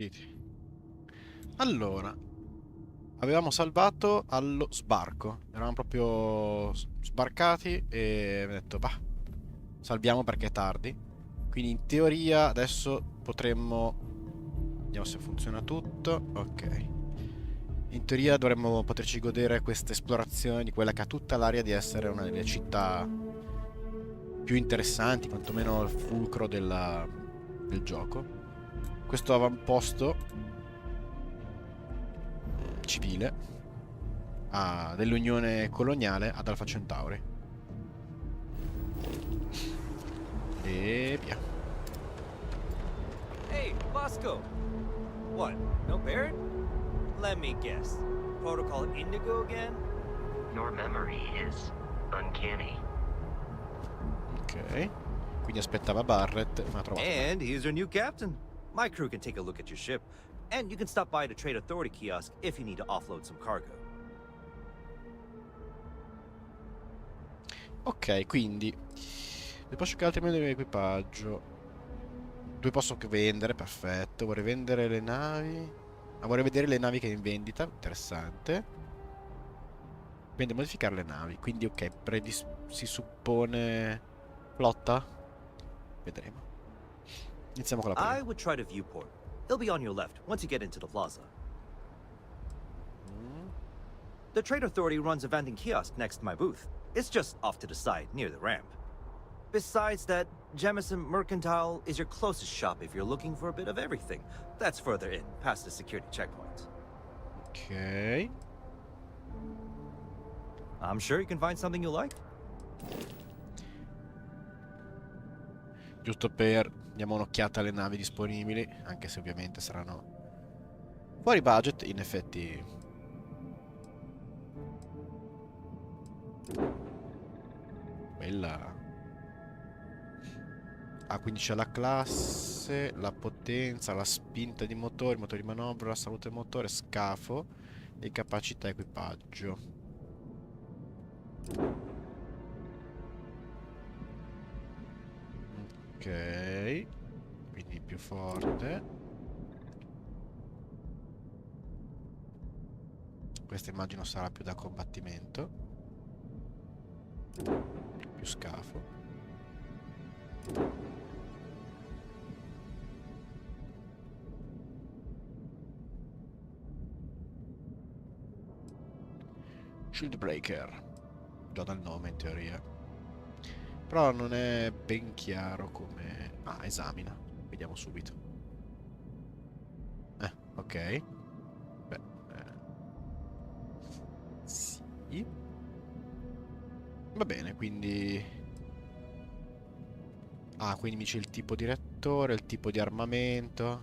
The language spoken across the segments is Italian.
Sì. Allora, avevamo salvato allo sbarco. Eravamo proprio sbarcati e abbiamo detto, bah, salviamo perché è tardi. Quindi in teoria adesso potremmo... Vediamo se funziona tutto. Ok. In teoria dovremmo poterci godere questa esplorazione di quella che ha tutta l'aria di essere una delle città più interessanti, quantomeno il fulcro del gioco. Questo avamposto civile dell'Unione Coloniale ad Alpha Centauri. E via. Hey, Bosco! What, no Barrett? Let me guess. Protocol Indigo again? Your memory is uncanny. Ok. Quindi aspettava Barrett, ma ha trovato me. And he's your new captain. My crew can take a look at your ship. And you can stop by the Trade Authority kiosk if you need to offload some cargo. Ok, quindi posso scegliere altri membri dell'equipaggio. Due posso vendere, perfetto. Vorrei vendere le navi. Ah, vorrei vedere le navi che è in vendita. Interessante. Quindi modificare le navi. Quindi ok, si suppone flotta? Vedremo. Iniziamo con la prima. I would try the viewport. It'll be on your left once you get into the plaza. The Trade Authority runs a vending kiosk next to my booth. It's just off to the side, near the ramp. Besides that, Jemison Mercantile is your closest shop if you're looking for a bit of everything. That's further in, past the security checkpoint. Ok. I'm sure you can find something you like. Giusto per... Diamo un'occhiata alle navi disponibili, anche se ovviamente saranno fuori budget, in effetti. Bella. Ah, quindi c'è la classe, la potenza, la spinta di motori, motori di manovra, la salute motore, scafo e capacità equipaggio. Ok, quindi più forte. Questa immagino sarà più da combattimento. Più scafo. Shield Breaker. Già dal nome in teoria. Però non è ben chiaro come... Ah, esamina. Vediamo subito. Ok. Beh, sì. Va bene, quindi... Ah, quindi mi dice il tipo di reattore, il tipo di armamento.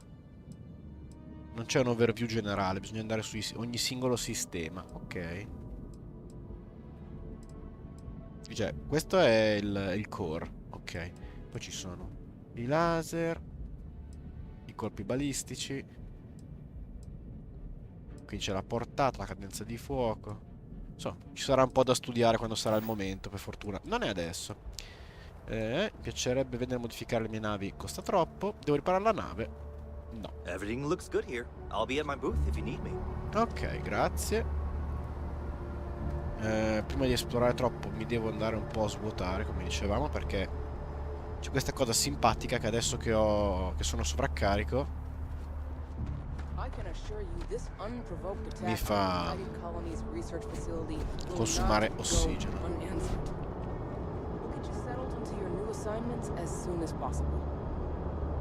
Non c'è un overview generale, bisogna andare su ogni singolo sistema. Ok. Cioè, questo è il core. Ok. Poi ci sono i laser, i colpi balistici. Qui c'è la portata, la cadenza di fuoco. Insomma, ci sarà un po' da studiare quando sarà il momento, per fortuna. Non è adesso. Mi piacerebbe vedere modificare le mie navi. Costa troppo. Devo riparare la nave? No. Everything looks good here. I'll be at my booth if you need me. Ok, grazie. Prima di esplorare troppo mi devo andare un po' a svuotare, come dicevamo, perché c'è questa cosa simpatica che adesso che sono sovraccarico mi fa consumare ossigeno.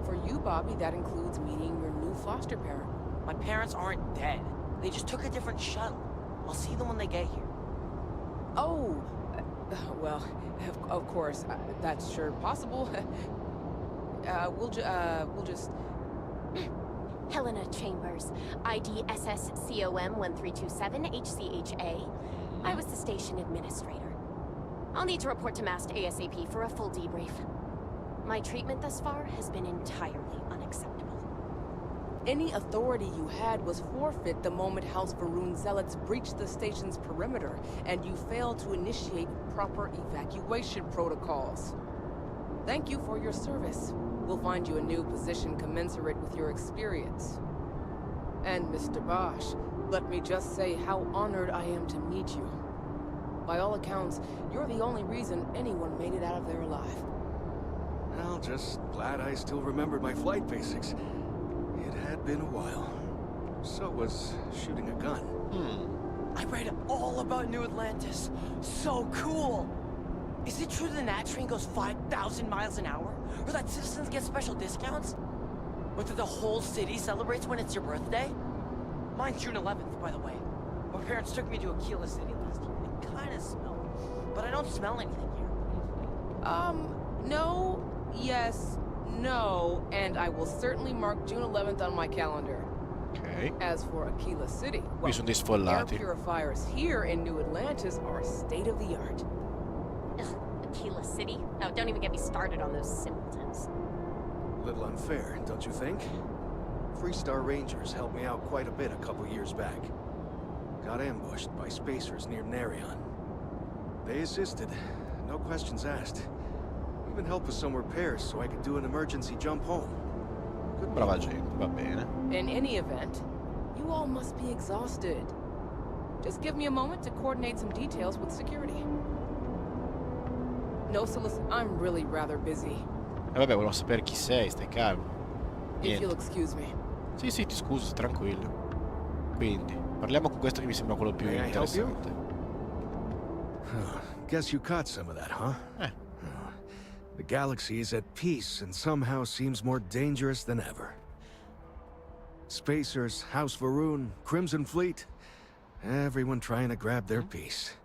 For you, Bobby, that includes meeting your new foster parent. My parents aren't dead. They just took a different shuttle. I'll see them when they get here. Oh, well, of course, that's sure possible. We'll just... Helena Chambers, ID SSCOM 1327 HCHA. I was the station administrator. I'll need to report to MAST ASAP for a full debrief. My treatment thus far has been entirely unacceptable. Any authority you had was forfeit the moment House Varun zealots breached the station's perimeter, and you failed to initiate proper evacuation protocols. Thank you for your service. We'll find you a new position commensurate with your experience. And Mr. Bosch, let me just say how honored I am to meet you. By all accounts, you're the only reason anyone made it out of there alive. Well, just glad I still remembered my flight basics. It had been a while. So was shooting a gun. I read all about New Atlantis. So cool! Is it true the Nat train goes 5,000 miles an hour? Or that citizens get special discounts? Or that the whole city celebrates when it's your birthday? Mine's June 11th, by the way. My parents took me to Aquila City last year. It kinda smelled. But I don't smell anything here. No, yes, no, and I will certainly mark June 11th on my calendar. Ok. As for Aquila City, Qui sono dei air sfollati. purifiers here in New Atlantis are state of the art. Ugh, Aquila City? Oh, don't even get me started on those simpletons. A little unfair, don't you think? Freestar Rangers helped me out quite a bit a couple years back. Got ambushed by spacers near Narion. They assisted, no questions asked. Even helped with some repairs so I could do an emergency jump home. Good Brava people. gente, va bene. In any event, you all must be exhausted. Just give me a moment to coordinate some details with security. No I'm really rather busy. E vabbè, volevo sapere chi sei, stai calmo. If you'll Niente. excuse me. Sì, sì, ti scuso, tranquillo. Quindi, parliamo con questo che mi sembra quello più May I help you? interessante. Guess you caught some of that, huh? The galaxy is at peace and somehow seems more dangerous than ever. Spacers, House Varun, Crimson Fleet, everyone trying to grab their piece.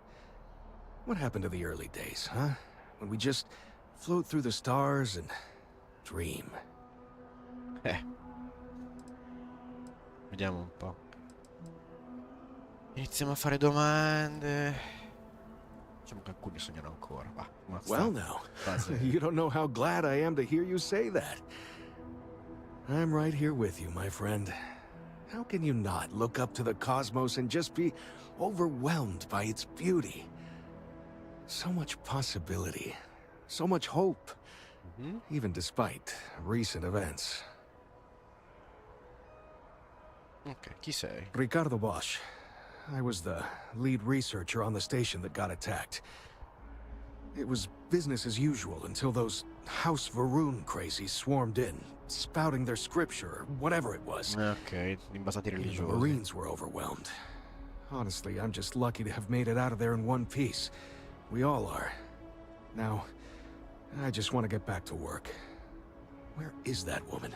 What happened to the early days, huh? When we just float through the stars and dream. Vediamo un po'. Iniziamo a fare domande. Diciamo che alcuni sognano ancora. Va, ma sta- Well now, frase- you don't know how glad I am to hear you say that. I'm right here with you, my friend. How can you not look up to the cosmos and just be overwhelmed by its beauty? So much possibility, so much hope, even despite recent events. Ok, chi sei? Ricardo Bosch. I was the lead researcher on the station that got attacked. It was business as usual until those House Varun crazies swarmed in, spouting their scripture or whatever it was. Ok, imbasati Even the religiosi. Marines were overwhelmed. Honestly, I'm just lucky to have made it out of there in one piece. We all are. Now, I just want to get back to work. Where is that woman?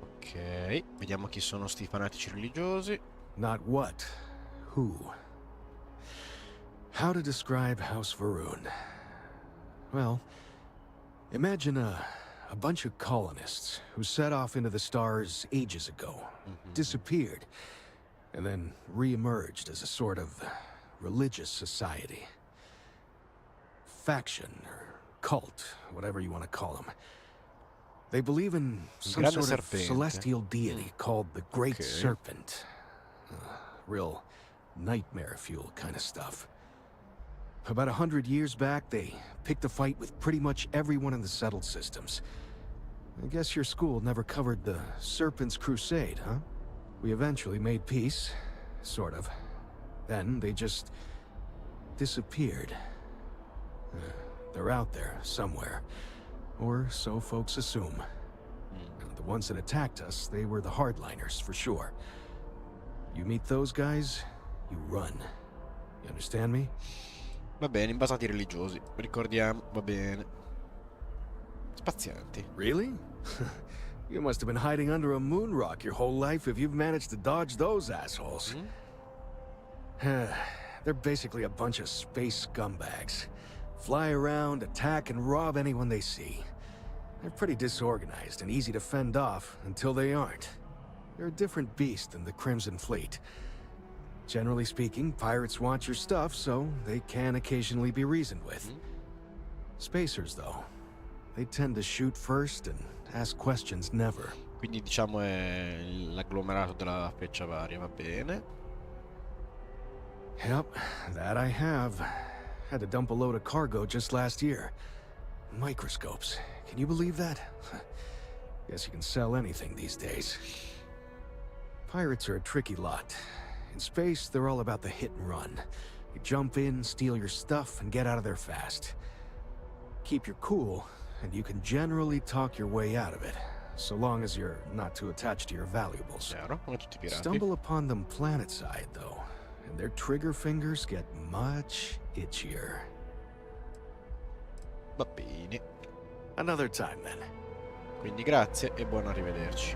Ok, vediamo chi sono sti fanatici religiosi. Not what, who. How to describe House Varun? Well, imagine a bunch of colonists who set off into the stars ages ago, disappeared, and then re-emerged as a sort of religious society. Faction, or cult, whatever you want to call them. They believe in some grande sort of serpente. celestial deity called the Great Okay. Serpent. Real nightmare fuel kind of stuff. About 100 years back, they picked a fight with pretty much everyone in the settled systems. I guess your school never covered the Serpent's Crusade, huh? We eventually made peace, sort of. Then they just disappeared. They're out there somewhere, or so folks assume. The ones that attacked us, they were the hardliners, for sure. You meet those guys, you run. You understand me? Va bene, imbasati religiosi. Ricordiamo, va bene. Spazianti. Really? You must have been hiding under a moon rock your whole life if you've managed to dodge those assholes. They're basically a bunch of space scumbags. Fly around, attack, and rob anyone they see. They're pretty disorganized and easy to fend off until they aren't. They're a different beast than the Crimson Fleet. Generally speaking, pirates want your stuff, so they can occasionally be reasoned with. Spacers, though, they tend to shoot first and ask questions never. Quindi diciamo è l'agglomerato della feccia varia, va bene. Yep, that I have. Had to dump a load of cargo just last year. Microscopes. Can you believe that? Guess you can sell anything these days. Pirates are a tricky lot. In space, they're all about the hit and run. You jump in, steal your stuff, and get out of there fast. Keep your cool, and you can generally talk your way out of it, so long as you're not too attached to your valuables. Chiaro, come tutti i pirati. Stumble upon them planetside, though, and their trigger fingers get much itchier. Va bene. Another time, then. Quindi grazie e buon arrivederci.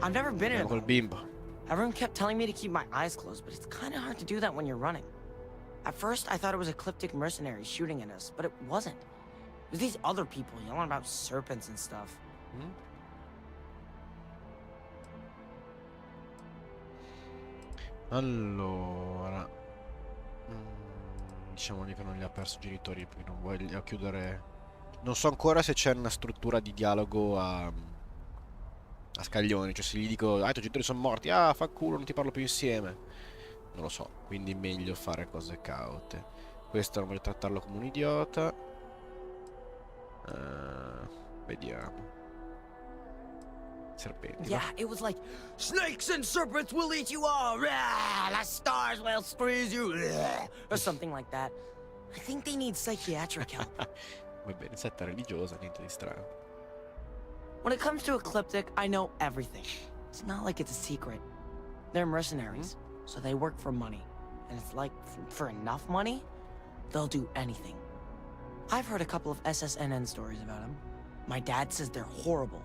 I've never been in Andiamo col it. bimbo. Everyone kept telling me to keep my eyes closed, but it's kind of hard to do that when you're running. At first, I thought it was ecliptic mercenaries shooting at us, but it wasn't. It was these other people yelling about serpents and stuff. Allora, diciamogli che non li ha perso i genitori perché non voglio chiudere. Non so ancora se c'è una struttura di dialogo a scaglioni, cioè se gli dico i tuoi genitori sono morti, fa culo, non ti parlo più insieme, non lo so, quindi meglio fare cose caute. Questo non voglio trattarlo come un idiota. Vediamo. Serpenti, Yeah, it was like, snakes and serpents will eat you all, rah, the stars will squeeze you, rah, or something like that. I think they need psychiatric help. va bene, setta religiosa, niente di strano. When it comes to ecliptic, I know everything. It's not like it's a secret. They're mercenaries, so they work for money. And it's like, for enough money, they'll do anything. I've heard a couple of SSNN stories about them. My dad says they're horrible.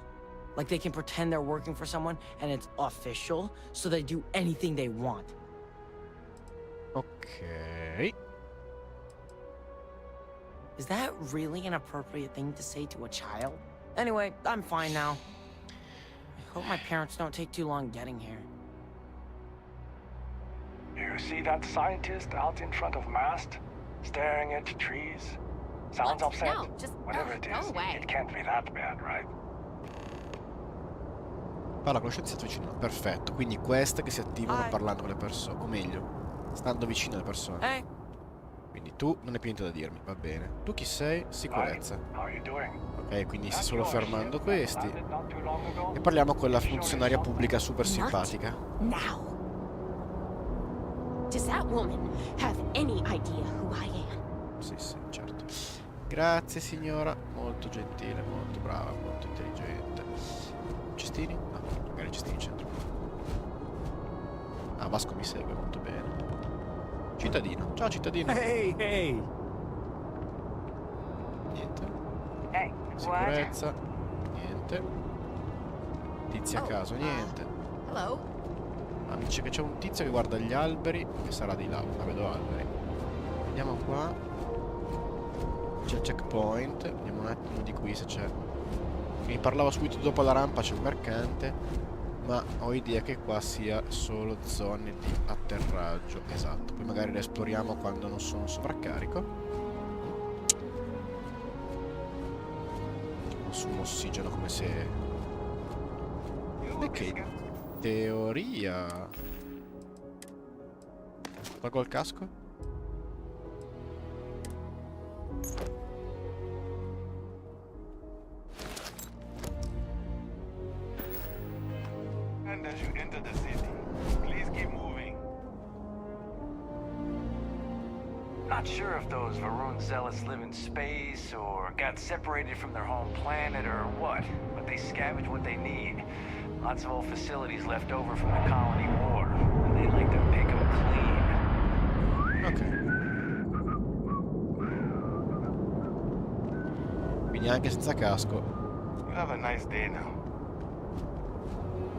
Like they can pretend they're working for someone and it's official, so they do anything they want. Ok. Is that really an appropriate thing to say to a child? Anyway, I'm fine now. I hope my parents don't take too long getting here. You see that scientist out in front of mast, staring at trees? Sounds What? upset. No, just Whatever it go is, away. it can't be that bad, right? Parla con lo scienziato vicino. Perfetto, quindi queste che si attivano parlando con le persone, o meglio, stando vicino alle persone. Hey, Quindi tu non hai più niente da dirmi, va bene. Tu chi sei? Sicurezza. How are you doing? Ok, quindi That's stai solo your fermando ship questi. landed not too long ago? E parliamo con la funzionaria pubblica super simpatica. Now. Does that woman have any idea who I am? Sì, sì, certo. Grazie signora, molto gentile, molto brava, molto intelligente. Cestini? No, magari cestini in centro. Ah, Vasco mi segue molto bene. Cittadino, ciao cittadino. Hey, hey! Niente. Hey, Sicurezza, niente. Tizi a caso, niente. Hello? Ah, mi dice che c'è un tizio che guarda gli alberi, che sarà di là, la vedo alberi. Vediamo qua. C'è il checkpoint, vediamo un attimo di qui se c'è. Mi parlava subito dopo la rampa, c'è un mercante, ma ho idea che qua sia solo zone di atterraggio. Esatto, poi magari le esploriamo quando non sono sovraccarico. Consumo ossigeno come se... Perché? Teoria. Tolgo il casco? And as you enter the city, please keep moving. Not sure if those Varun zealots live in space or got separated from their home planet or what, but they scavenge what they need. Lots of old facilities left over from the colony war, and they like to pick them clean. Ok. Quindi anche senza casco, You have a nice day now.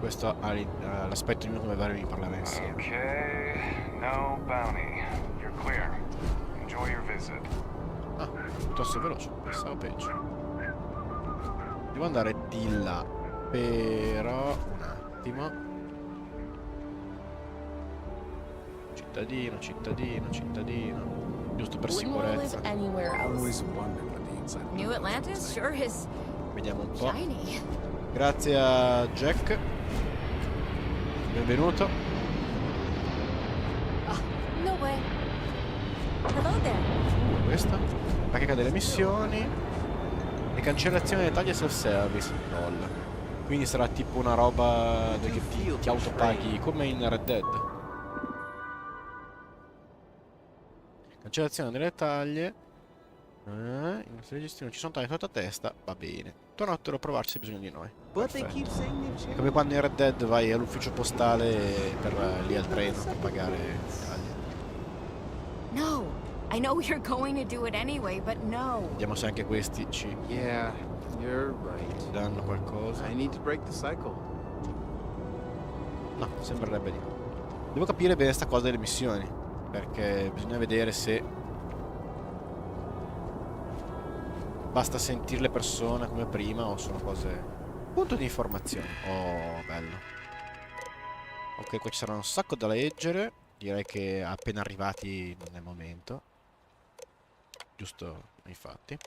questo ha l'aspetto di uno come mi parlava insieme. Okay, no bounty. You're clear. Enjoy your visit. Ah, piuttosto veloce, pensavo peggio. Devo andare di là, però un attimo. Cittadino, cittadino, cittadino. Giusto per Wouldn't want to sicurezza. live anywhere Always else. abundant on the inside. New Atlantis sure is Vediamo un po'. shiny. Grazie a Jack. Benvenuto. Oh, no way. Hello there. Questa. Bacheca delle missioni. E cancellazione dei tagli self-service. LOL. Quindi sarà tipo una roba che ti autopaghi come in Red Dead. Cancellazione delle taglie. In questa gestione ci sono taglie sotto a testa. Va bene. Tornatelo a provarci se hai bisogno di noi. Perfetto. È come quando in Red Dead vai all'ufficio postale per lì al treno per pagare le taglie. No, I know you're going to do it anyway, but no. Vediamo se anche questi ci Yeah, you're right. danno qualcosa. I need to break the cycle. No, sembrerebbe di no. Devo capire bene sta cosa delle missioni, perché bisogna vedere se basta sentire le persone come prima o sono cose... Punto di informazione. Oh, bello. Ok, qua ci sarà un sacco da leggere. Direi che appena arrivati nel momento. Giusto, infatti.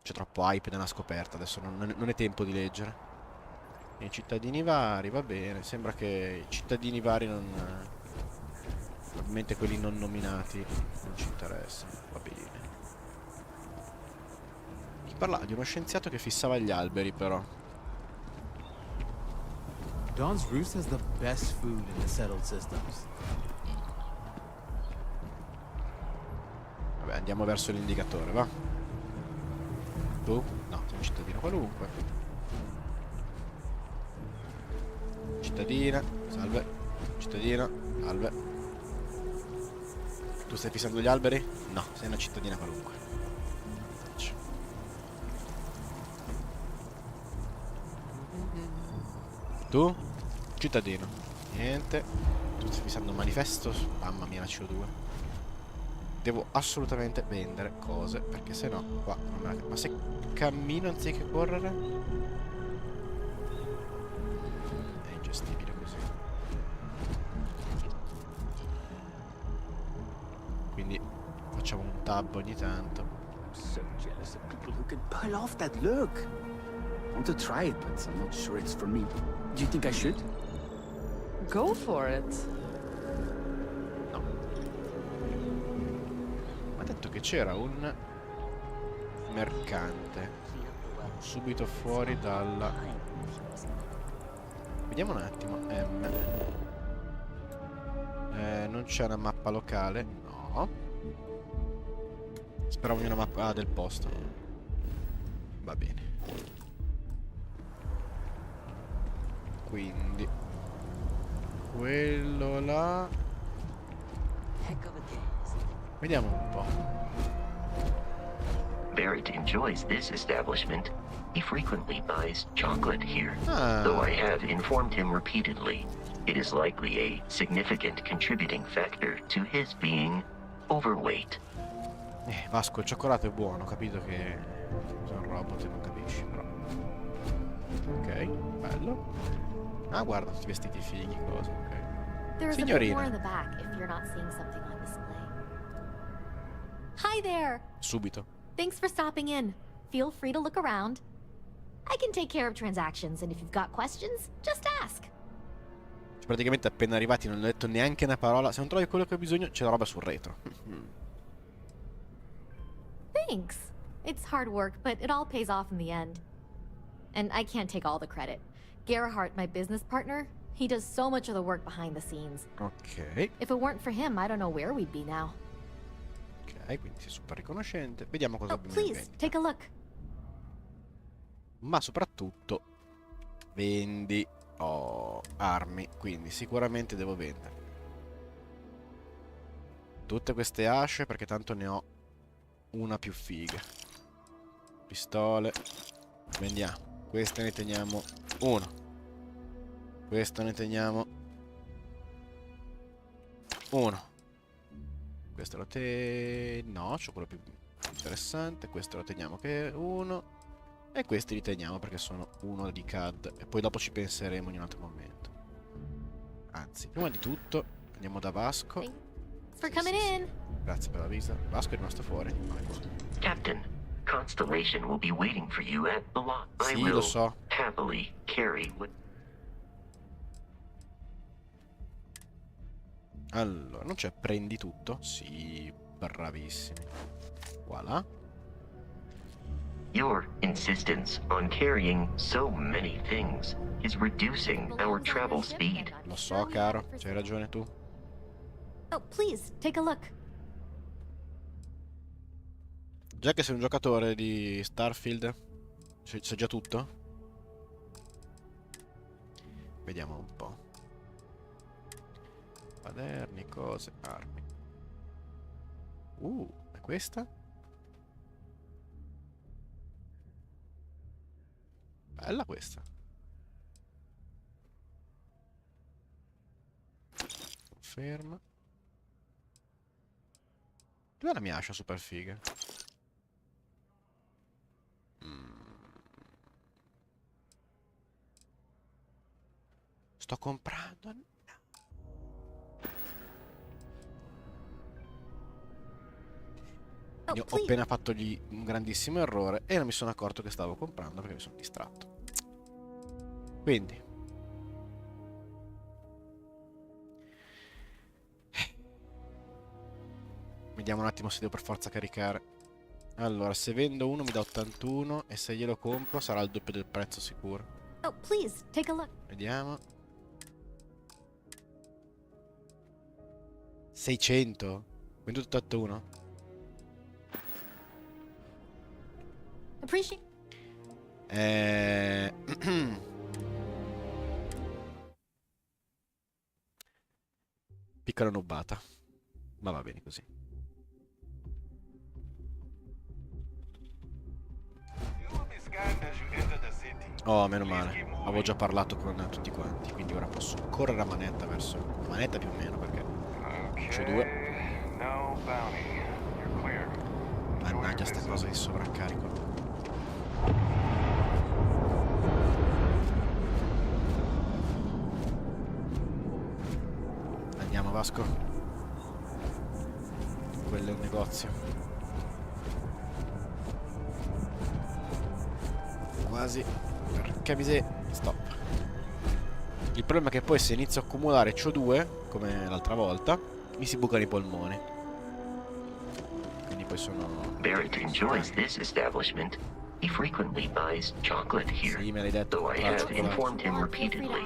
C'è troppo hype nella scoperta, adesso non è tempo di leggere. I cittadini vari, va bene. Sembra che i cittadini vari non... Probabilmente quelli non nominati non ci interessano, va bene. Parlava di uno scienziato che fissava gli alberi, però. Dawn's Roost has the best food in the settled systems. Vabbè, andiamo verso l'indicatore, va. Tu? No, sei un cittadino qualunque. Cittadina, salve. Cittadina, salve. Tu stai fissando gli alberi? No, sei una cittadina qualunque. Tu? Cittadino. Niente. Tu stai fissando un manifesto? Mamma mia, la CO2. Devo assolutamente vendere cose, perché se no qua non me la... Ma se cammino anziché correre? È ingestibile così. Quindi facciamo un tab ogni tanto. So jealous of people who can pull off that look. I want to try it, but I'm not sure it's for me. Do you think I should? Go for it. No. Ma ha detto che c'era un mercante subito fuori dalla... Vediamo un attimo. Non c'è una mappa locale. No. Speravo in una mappa del posto. Va bene. Quindi quello là. Vediamo un po'. Barrett enjoys this establishment. He frequently buys chocolate here, though I have informed him repeatedly. It is likely a significant contributing factor to his being overweight. Vasco, il cioccolato è buono, ho capito che sono un robot e non capisci, però. Ok, bello. Ah, guarda, tutti i vestiti fighi, cosa, ok. There's a bit more in the back if you're not seeing something on display. Hi there! Subito. Thanks for stopping in. Feel free to look around. I can take care of transactions, and if you've got questions, just ask. Cioè, praticamente appena arrivati non ho detto neanche una parola. Se non trovi quello che ho bisogno, c'è la roba sul retro. Thanks. It's hard work, but it all pays off in the end. And I can't take all the credit. Gerhardt, my business partner, he does so much of the work behind the scenes. Ok. If it weren't for him, I don't know where we'd be now. Ok, quindi sei super riconoscente. Vediamo cosa Oh, abbiamo in please, vendita. take a look. Ma soprattutto vendi armi, quindi sicuramente devo vendere tutte queste asce perché tanto ne ho una più figa. Pistole, vendiamo. Queste ne teniamo uno. Questo ne teniamo uno. Questo lo no, c'ho quello più interessante. Questo lo teniamo che è uno. E questi li teniamo perché sono uno di CAD. E poi dopo ci penseremo in un altro momento. Anzi, prima di tutto andiamo da Vasco. Thanks for coming in. Grazie per la visita. Vasco è rimasto fuori. Captain, Constellation will be waiting for you at the lot. I Sì, will lo so. happily carry what... Allora, non c'è prendi tutto? Sì, bravissimi. Voilà. Your insistence on carrying so many things is reducing our travel speed. Lo so, caro, c'hai ragione tu. Oh, please, take a look. Già che sei un giocatore di Starfield, sai già tutto? Vediamo un po'. Quaderni, cose, armi. È questa? Bella questa. Conferma. Dov'è la mia ascia super figa? Sto comprando. Ho appena fatto un grandissimo errore e non mi sono accorto che stavo comprando perché mi sono distratto. Quindi vediamo un attimo se devo per forza caricare. Allora, se vendo uno mi dà 81 e se glielo compro sarà il doppio del prezzo sicuro. Oh, please, take a look. Vediamo. 600. Venduto 81. Appreciate. Piccola nubbata. Ma va bene così. Oh, meno male. Avevo già parlato con tutti quanti, quindi ora posso correre a manetta verso... manetta più o meno, perché c'ho due. Mannaggia sta cosa di sovraccarico. Andiamo, Vasco. Quello è un negozio. Quasi. Porca miseria. Stop. Il problema è che poi se inizio a accumulare c'ho due, come l'altra volta, mi si bucano i polmoni. Quindi poi sono... Barrett enjoys this establishment. He frequently buys chocolate here. Sì, me l'hai detto. Though I have informed him repeatedly,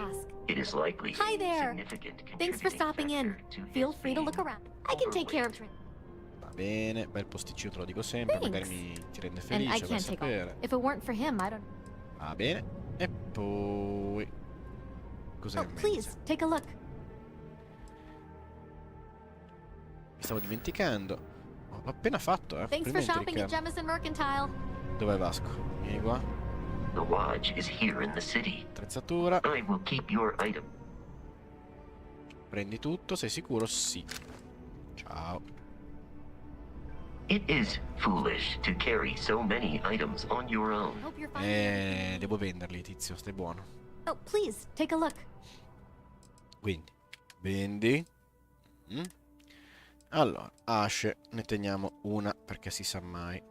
it is likely Hi there. significant Thanks for stopping in. Feel free to look around. I can take care of it. Va bene, bel posticino, te lo dico sempre, magari ti rende And I felice, vai a can't take all. sapere. If it weren't for him, I don't. Va bene. E poi... cos'è Oh, in please, mezzo? take a look. Mi stavo dimenticando. Ho appena fatto, Thanks prima for shopping at dimenticarmi. Jemison Mercantile. Dov'è Vasco? Vieni qua. The lodge is here in the city. Attrezzatura. I will keep your item. Prendi tutto, sei sicuro? Sì. Ciao. It is foolish to carry so many items on your own. Hope you're fine. Devo venderli, tizio, stai buono. Oh, please, take a look. Quindi, vendi. Allora, asce, ne teniamo una perché si sa mai.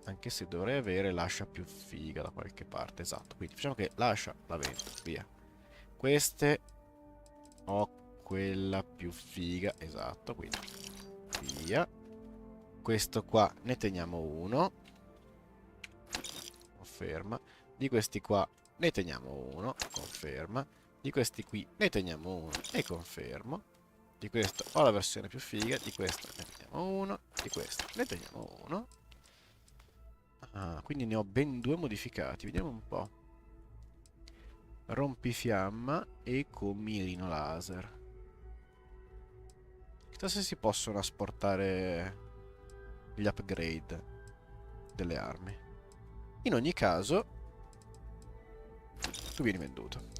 Anche se dovrei avere l'ascia più figa da qualche parte, esatto. Quindi facciamo che l'ascia la vendo, via. Queste ho quella più figa, esatto, quindi via. Questo qua ne teniamo uno. Conferma. Di questi qua ne teniamo uno, conferma. Di questi qui ne teniamo uno e confermo. Di questo ho la versione più figa, di questo ne teniamo uno, di questo ne teniamo uno. Ah, quindi ne ho ben due modificati, vediamo un po'. Rompifiamma e con mirino laser. Chissà se si possono asportare gli upgrade delle armi. In ogni caso, tu vieni venduto.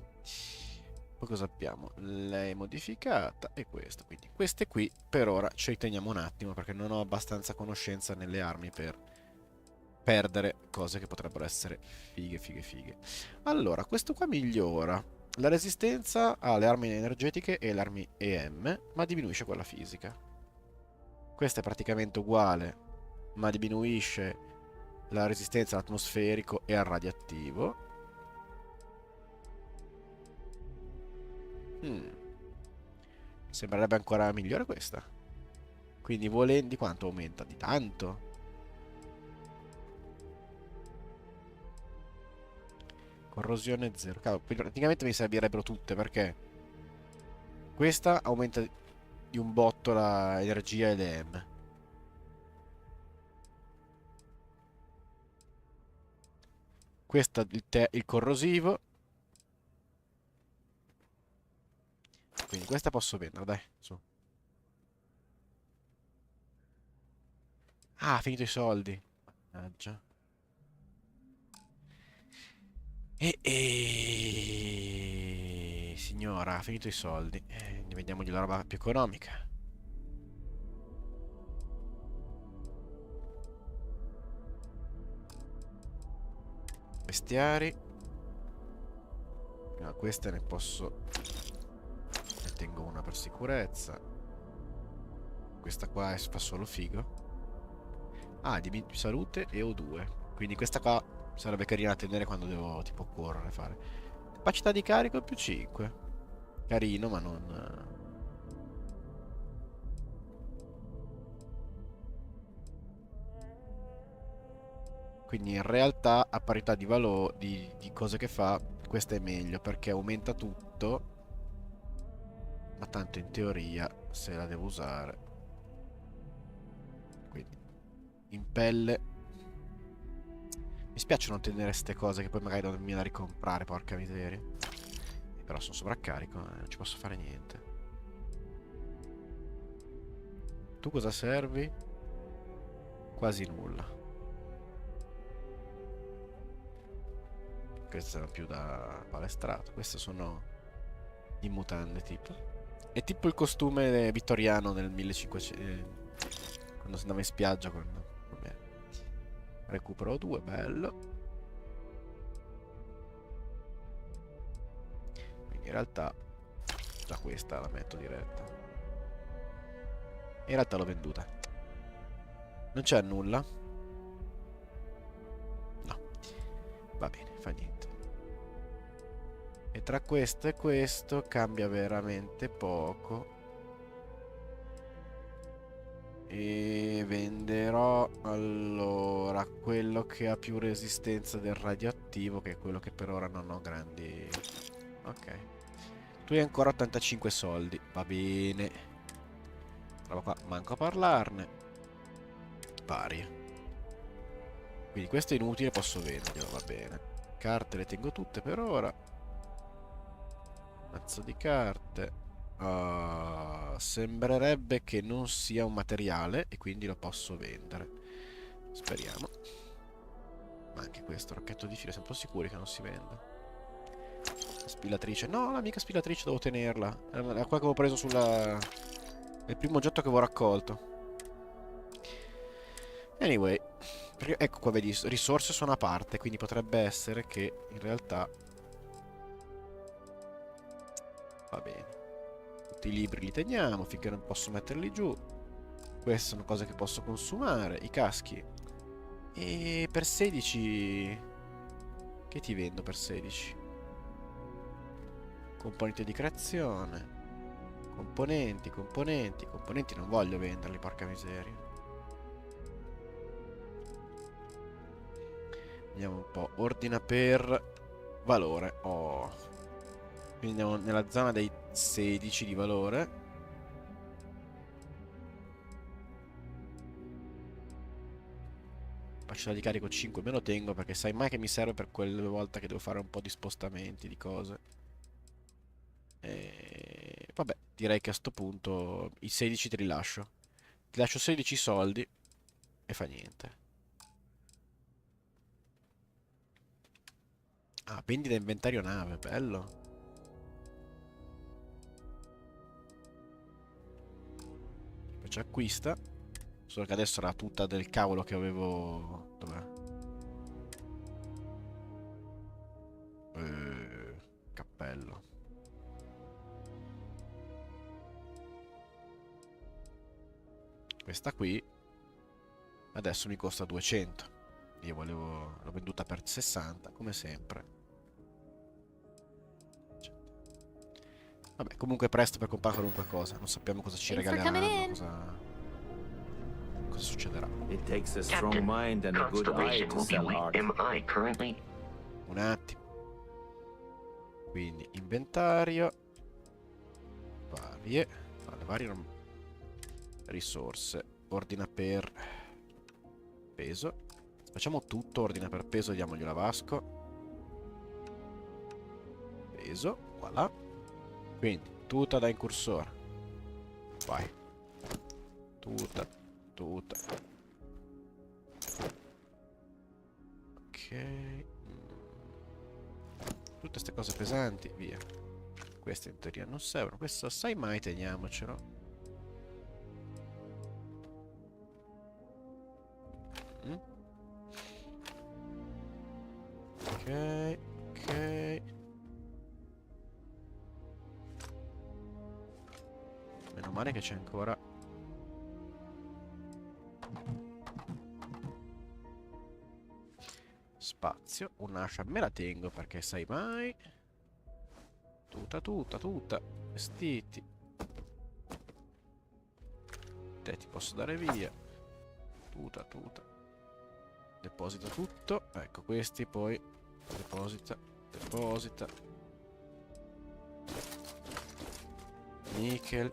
Poi cosa abbiamo? Lei modificata e questa. Quindi queste qui per ora ce li teniamo un attimo perché non ho abbastanza conoscenza nelle armi per perdere cose che potrebbero essere fighe. Allora, questo qua migliora la resistenza alle armi energetiche e le armi EM, ma diminuisce quella fisica. Questa è praticamente uguale, ma diminuisce la resistenza all'atmosferico e al radioattivo. Sembrerebbe ancora migliore questa. Quindi volendo, di quanto aumenta? Di tanto? Corrosione 0. Cavolo, praticamente mi servirebbero tutte perché questa aumenta di un botto l'energia e le M. Questa il corrosivo. Quindi questa posso vendere, dai, su. Ah, ha finito i soldi. Mannaggia. Signora, ha finito i soldi. Ne vediamogli la roba più economica. Bestiari. No, queste ne posso... Ne tengo una per sicurezza. Questa qua fa solo figo. Ah, di salute e O2. Quindi questa qua sarebbe carina da tenere quando devo tipo correre, fare. Capacità di carico più 5. Carino, ma non... Quindi in realtà a parità di valore di cose che fa, questa è meglio perché aumenta tutto. Ma tanto in teoria se la devo usare. Quindi in pelle. Mi spiace non tenere ste cose che poi magari devo venire da ricomprare, porca miseria. Però sono sovraccarico, non ci posso fare niente. Tu cosa servi? Quasi nulla. Queste sono più da palestrato. Queste sono in mutande tipo. È tipo il costume vittoriano del 1500. Quando si andava in spiaggia con... Vabbè. Recupero 2, bello. Quindi in realtà già questa la metto diretta. In realtà l'ho venduta. Non c'è nulla. No. Va bene, fa niente. E tra questo e questo cambia veramente poco. E venderò allora quello che ha più resistenza del radioattivo, che è quello che per ora non ho grandi. Ok. Tu hai ancora 85 soldi. Va bene. Roba qua, manco a parlarne. Varia. Quindi questo è inutile, posso venderlo, va bene. Carte le tengo tutte per ora. Mazzo di carte. Sembrerebbe che non sia un materiale e quindi lo posso vendere. Speriamo. Ma anche questo rocchetto di filo, siamo un po' sicuri che non si venda. La spilatrice. No, l'amica spilatrice devo tenerla. È quella che avevo preso sulla... È il primo oggetto che avevo raccolto. Anyway. Ecco qua, vedi, risorse sono a parte, quindi potrebbe essere che in realtà... Va bene. Tutti i libri li teniamo finché non posso metterli giù. Queste sono cose che posso consumare. I caschi. E per 16... Che ti vendo per 16? Componenti di creazione. Componenti. Componenti non voglio venderli, porca miseria. Vediamo un po'. Ordina per valore. Oh. Quindi andiamo nella zona dei 16 di valore. Capacità di carico 5 me lo tengo perché sai mai che mi serve per quelle volte che devo fare un po' di spostamenti, di cose. E... Vabbè, direi che a sto punto i 16 te li lascio. Ti lascio 16 soldi e fa niente. Ah, vendita inventario nave, bello. Poi ci acquista. Solo che adesso era tutta del cavolo che avevo... Dov'è? Cappello. Questa qui adesso mi costa 200. Io volevo... L'ho venduta per 60, come sempre. Vabbè, comunque presto per comprare qualunque cosa. Non sappiamo cosa ci regaleranno, cosa succederà. It takes a strong mind and a good eye to sell art. Am I currently? Un attimo. Quindi inventario, varie, le varie risorse, ordina per peso. Facciamo tutto, ordina per peso, diamogliela a Vasco. Peso, voilà. Quindi tuta da incursore. Vai. Tuta. Ok. Tutte queste cose pesanti, via. Queste in teoria non servono. Questo sai mai, teniamocelo. Ok. Meno male che c'è ancora. Spazio. Un'ascia me la tengo perché sai mai. Tuta. Vestiti. Te ti posso dare via. Tuta. Deposita tutto. Ecco, questi poi. Deposita. Nickel.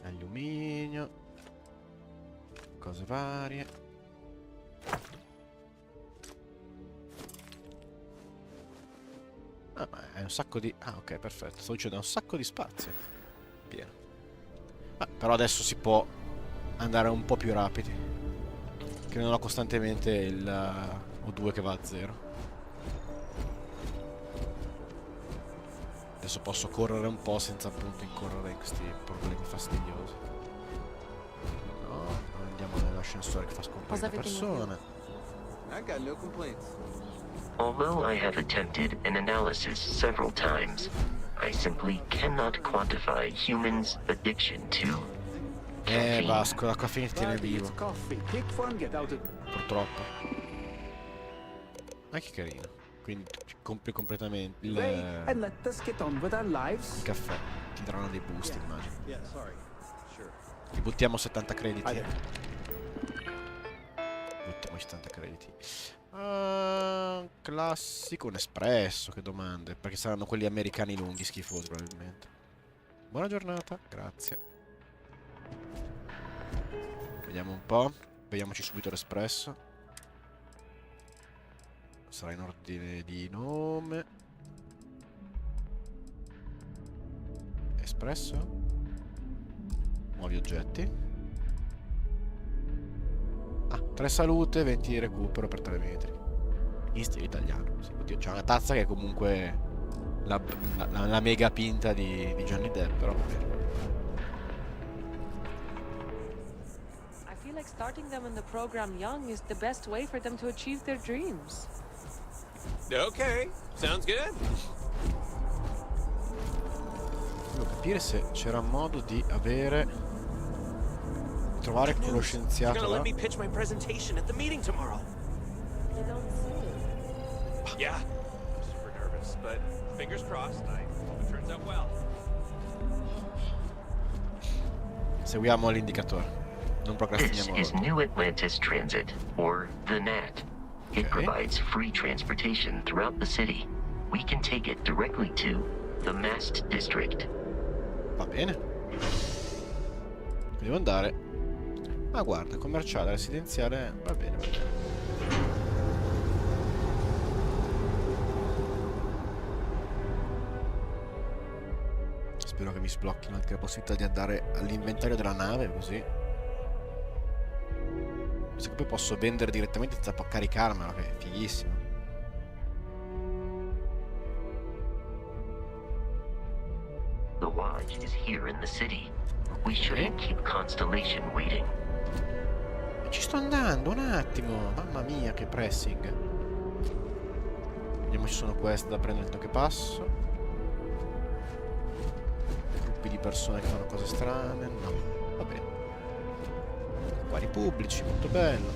Alluminio. Cose varie. Ah, ma è un sacco di... Ah, ok, perfetto. Sto dicendo, è un sacco di spazio. Pieno. Però adesso si può andare un po' più rapidi. Che non ho costantemente il O2 che va a 0. Adesso posso correre un po' senza appunto incorrere in questi problemi fastidiosi. No, andiamo nell'ascensore che fa scomparire la persona. I got no complaints. Although I have attempted an analysis several times, I simply cannot quantify humans' addiction to caffeine. Vasco, la caffeina ti tiene vivo. Purtroppo. Ma che carino. Quindi compri completamente il caffè. Ti daranno dei boost, immagino. Li buttiamo 70 crediti. Buttiamo 70 crediti. Classico, un espresso, che domande. Perché saranno quelli americani lunghi, schifosi probabilmente. Buona giornata, grazie. Vediamo un po'. Vediamoci subito l'espresso. Sarà in ordine di nome. Espresso. Nuovi oggetti. 3 salute, 20 di recupero per 3 metri. In stile italiano. Sì, oddio, c'è una tazza che è comunque la mega pinta di Johnny Depp, però va bene. I feel like starting them in the program young is the best way for them to achieve their dreams. Okay, sounds good. Devo capire se c'era modo di avere... Trovare quello scienziato là. Let me pitch my presentation at the meeting tomorrow. You don't say. Yeah, I'm super nervous, but fingers crossed. I hope it turns out well. Seguiamo l'indicatore. Non This procrastiniamo. is New Atlantis Transit, or the NAT. It provides free transportation throughout the city. We can take it directly to the Mast District. Va bene. Devo andare. Ah, guarda, commerciale, residenziale. Va bene, va bene. Spero che mi sblocchino anche la possibilità di andare all'inventario della nave, così. Se poi posso vendere direttamente senza caricarmela, che è fighissimo. The Lodge is here in the city. We shouldn't keep Constellation waiting. Ci sto andando, un attimo. Mamma mia, che pressing. Vediamo se ci sono queste da prendere il che passo. Gruppi di persone che fanno cose strane. No, va bene. Acquari pubblici, molto bello.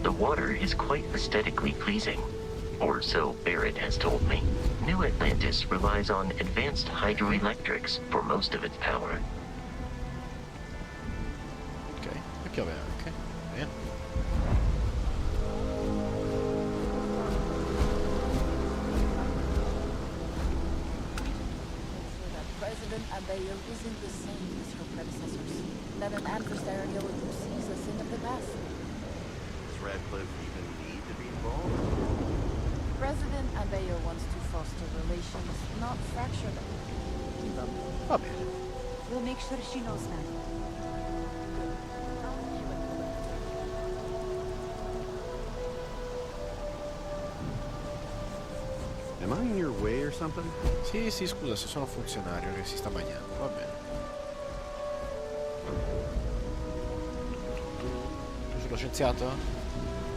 The water is quite aesthetically pleasing. Or so Barrett has told me. New Atlantis relies on advanced hydroelectrics for most of its power. piove anche. Bene. President Abayo isn't the same as her predecessors. That an adversarial who sees a sin of the past. Does Radcliffe even need to be involved? President Abayo wants to foster relations, not fracture them. Keep up. Va bene. We'll make sure she knows that. Am I in your way or something? Sì, sì, scusa se sono funzionario che si sta bagnando, va bene. Tu sei lo scienziato?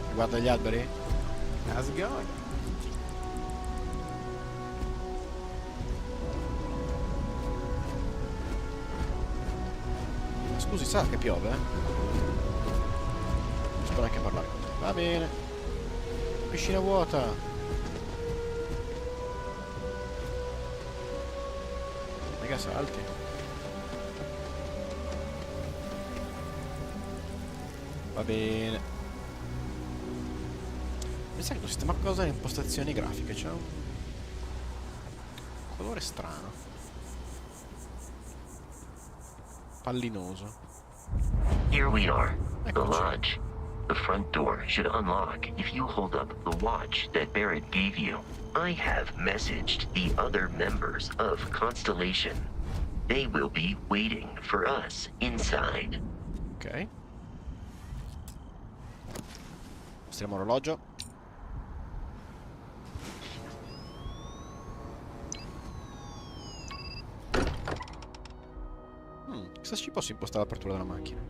Che guarda gli alberi? How's it going? Scusi, sa che piove? Non riesco neanche a parlare con te. Va bene. Piscina vuota. Mega salti. Va bene. Mi sa che questo sistema cosa le impostazioni grafiche. C'è un colore strano. Pallinoso. Here we are, the lodge. The front door should unlock if you hold up the watch that Barrett gave you. I have messaged the other members of Constellation. They will be waiting for us inside. Ok. Mostriamo l'orologio. Chissà se ci posso impostare l'apertura della macchina.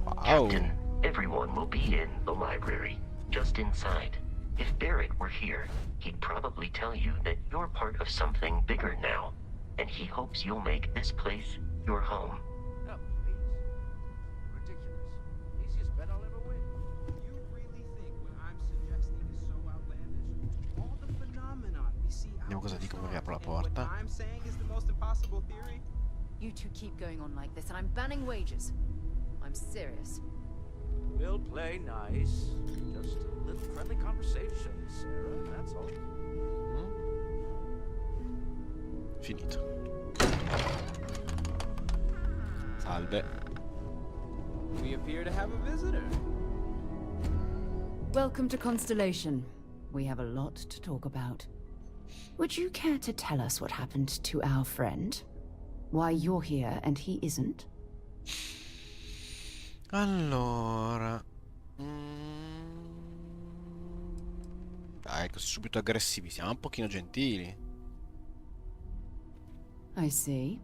Wow. Captain, everyone will be in the library, just inside. If Barrett were here, he'd probably tell you that you're part of something bigger now, and he hopes you'll make this place your home. Oh, please. Ridiculous. Easiest bet I'll ever win. You really think what I'm suggesting is so outlandish? All the phenomenon we see Vediamo cosa dicono che apro la porta. what I'm saying is the most impossible theory? You two keep going on like this, and I'm banning wages. I'm serious. We'll play nice. Just a little friendly conversation, Sarah, that's all. Finito. Salve. We appear to have a visitor. Welcome to Constellation. We have a lot to talk about. Would you care to tell us what happened to our friend? Why you're here and he isn't? Allora. Dai, così subito aggressivi. Siamo un pochino gentili. I see.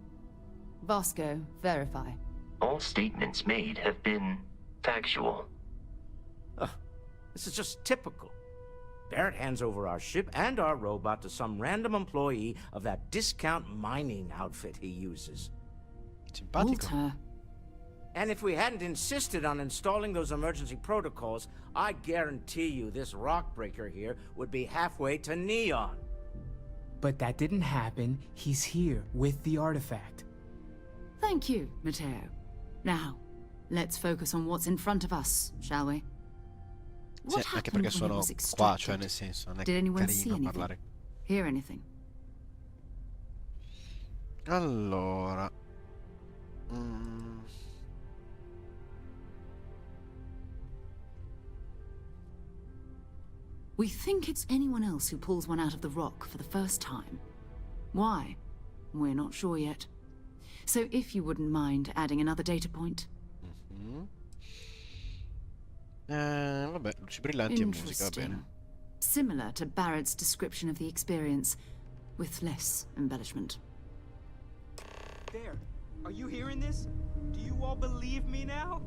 Vasco, verify. All statements made have been factual. This is just typical. Barrett hands over our ship and our robot to some random employee of that discount mining outfit he uses. Walter. And if we hadn't insisted on installing those emergency protocols, I guarantee you this rock breaker here would be halfway to Neon. But that didn't happen. He's here with the artifact. Thank you, Matteo. Now, let's focus on what's in front of us, shall we? Sì, anche perché sono qua, cioè nel senso, non è Did anyone see carino anything? parlare. Hear anything? Allora. We think it's anyone else who pulls one out of the rock for the first time. Why? We're not sure yet. So if you wouldn't mind adding another data point. Vabbè, luci brillanti e musica, va bene. Similar to Barrett's description of the experience, with less embellishment. There. Are you hearing this? Do you all believe me now?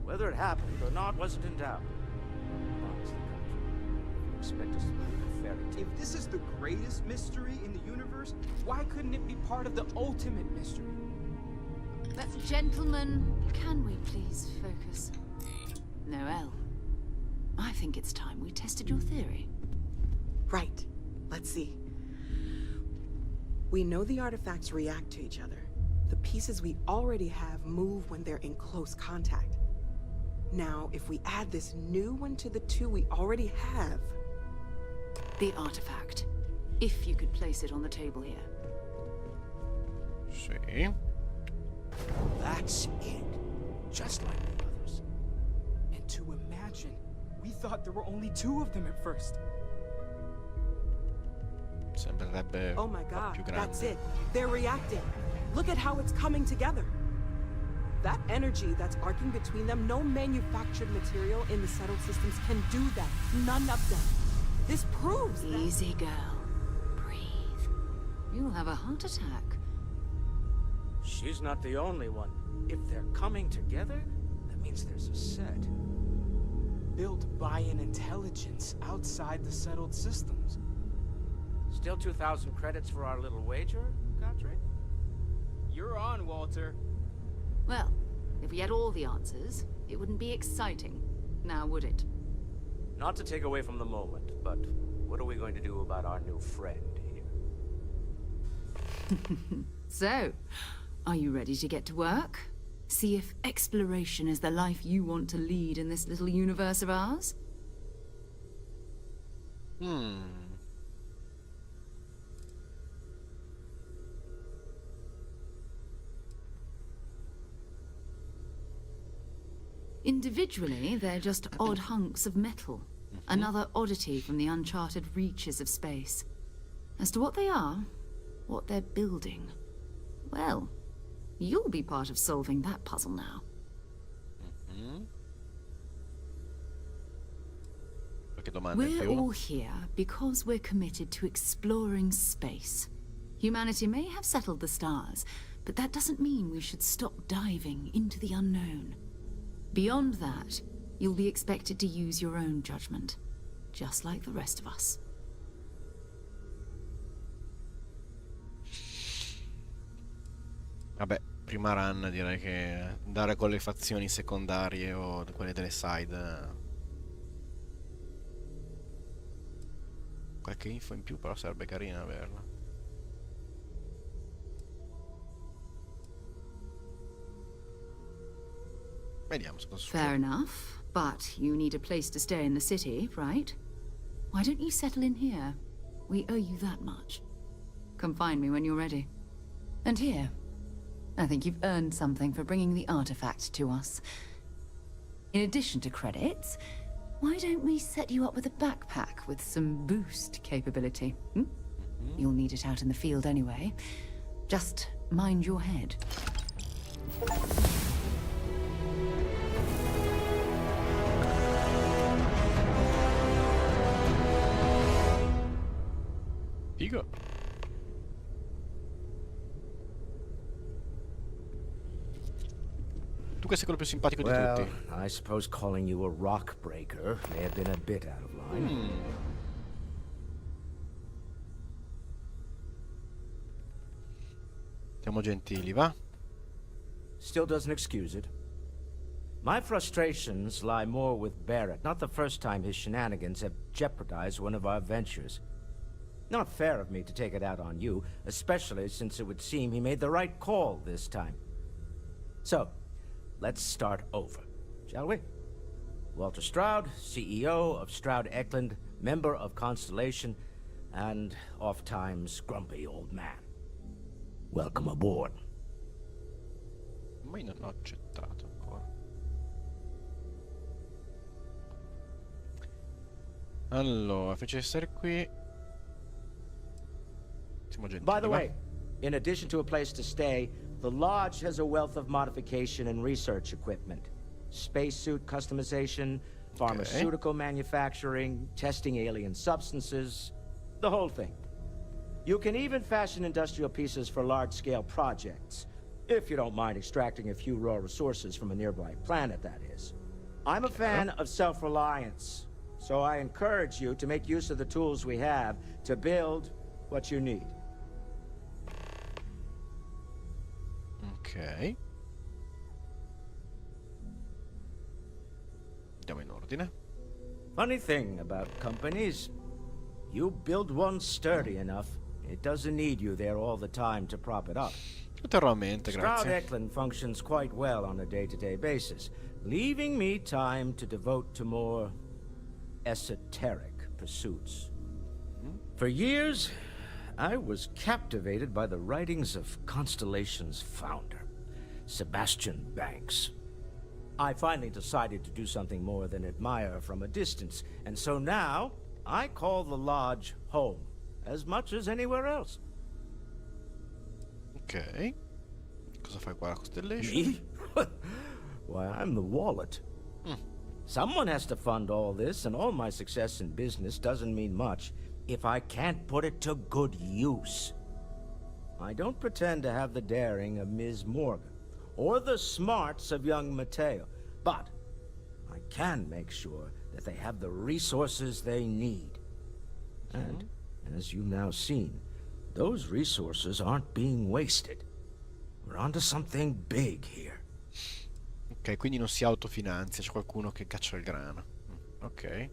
Whether it happened or not wasn't in doubt. Honestly, you expect us to believe a fairy tale? If this is the greatest mystery in the universe, why couldn't it be part of the ultimate mystery? But gentlemen, can we please focus? Noel, I think it's time we tested your theory. Right. Let's see. We know the artifacts react to each other. The pieces we already have move when they're in close contact. Now, if we add this new one to the two we already have... The artifact. If you could place it on the table here. Sì. That's it. Just like the others. And to imagine, we thought there were only 2 of them at first. Sembrerebbe oh my un po' god, più grande. that's it. They're reacting. Look at how it's coming together. That energy that's arcing between them, no manufactured material in the settled systems can do that. None of them. This proves that... Easy, girl. Breathe. You'll have a heart attack. She's not the only one. If they're coming together, that means there's a set. Built by an intelligence outside the settled systems. Still 2,000 credits for our little wager, Godfrey? You're on, Walter. Well, if we had all the answers, it wouldn't be exciting. Now, would it? Not to take away from the moment, but what are we going to do about our new friend here? So, are you ready to get to work? See if exploration is the life you want to lead in this little universe of ours? Individually, they're just odd hunks of metal. Another oddity from the uncharted reaches of space. As to what they are, what they're building, well, you'll be part of solving that puzzle now. We're all here because we're committed to exploring space. Humanity may have settled the stars, but that doesn't mean we should stop diving into the unknown. Beyond that, you'll be expected to use your own judgment, just like the rest of us. Vabbè, prima run direi che andare con le fazioni secondarie o quelle delle side. Qualche info in più però sarebbe carina averla. Vediamo cosa succede. Fair enough, but you need a place to stay in the city, right? Why don't you settle in here? We owe you that much. Come find me when you're ready. And here, I think you've earned something for bringing the artifact to us. In addition to credits, why don't we set you up with a backpack with some boost capability? You'll need it out in the field anyway. Just mind your head. Figo. Tu che sei quello più simpatico di tutti. I suppose calling you a rock breaker may have been a bit out of line. Siamo gentili, va? Still doesn't excuse it. My frustrations lie more with Barrett. Not the first time his shenanigans have jeopardized one of our ventures. Not fair of me to take it out on you, especially since it would seem he made the right call this time. So, let's start over, shall we? Walter Stroud, CEO of Stroud Eklund, member of Constellation, and oft-times grumpy old man. Welcome aboard. Ma io non ho accettato ancora. Allora, fece essere qui. Siamo gentili, By the va? way, in addition to a place to stay, the Lodge has a wealth of modification and research equipment. Spacesuit customization, pharmaceutical manufacturing, testing alien substances, the whole thing. You can even fashion industrial pieces for large-scale projects, if you don't mind extracting a few raw resources from a nearby planet, that is. I'm a fan of self-reliance, so I encourage you to make use of the tools we have to build what you need. Ok. Andiamo in ordine. Funny thing about companies, you build one sturdy enough, it doesn't need you there all the time to prop it up. Lo terrò a mente, Stroud grazie. Eklund functions quite well on a day-to-day basis, leaving me time to devote to more esoteric pursuits. For years, I was captivated by the writings of Constellation's founder, Sebastian Banks. I finally decided to do something more than admire from a distance, and so now I call the Lodge home, as much as anywhere else. Ok. Cosa fai qua, Constellation? Me? Why, I'm the wallet. Someone has to fund all this, and all my success in business doesn't mean much if I can't put it to good use. I don't pretend to have the daring of Ms. Morgan, or the smarts of young Matteo, but I can make sure that they have the resources they need. And, as you've now seen, those resources aren't being wasted. We're onto something big here. Ok, quindi non si autofinanzia, c'è qualcuno che caccia il grano. Ok.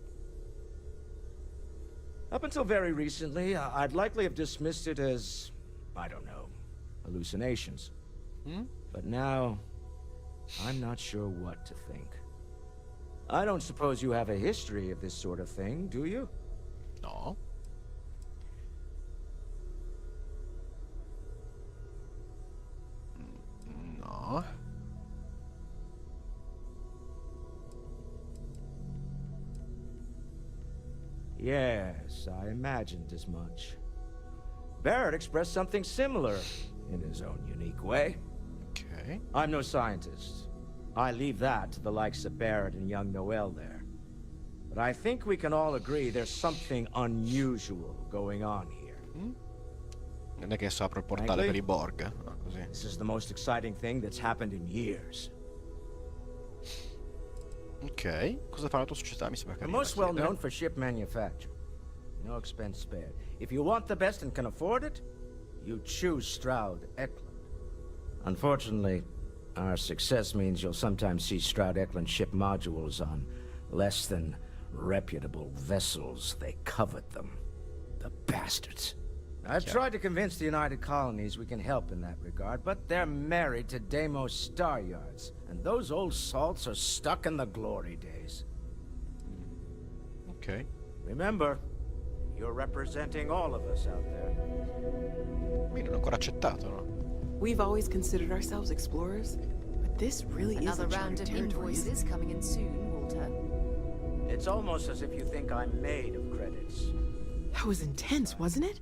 Up until very recently, I'd likely have dismissed it as, I don't know, hallucinations. But now, I'm not sure what to think. I don't suppose you have a history of this sort of thing, do you? No. No. Yes, I imagined as much. Barrett expressed something similar in his own unique way. Okay. I'm no scientist. I leave that to the likes of Barrett and young Noel there. But I think we can all agree there's something unusual going on here. Non è che so apro il portale per i Borg. No, così. This is the most exciting thing that's happened in years. Ok. Cosa fa la tua società? Mi sembra We're carina. most well known for ship manufacture. No expense spared. If you want the best and can afford it, you choose Stroud Eklund. Unfortunately, our success means you'll sometimes see Stroud Eklund ship modules on less than reputable vessels. They covet them. The bastards. I've tried to convince the United Colonies we can help in that regard, but they're married to Deimos Star Yards, and those old salts are stuck in the glory days. Ok. Remember, you're representing all of us out there. Mi non ho ancora accettato, no? We've always considered ourselves explorers, but this really is Another round of invoices coming in soon, Walter. It's almost as if you think I'm made of credits. That was intense, wasn't it?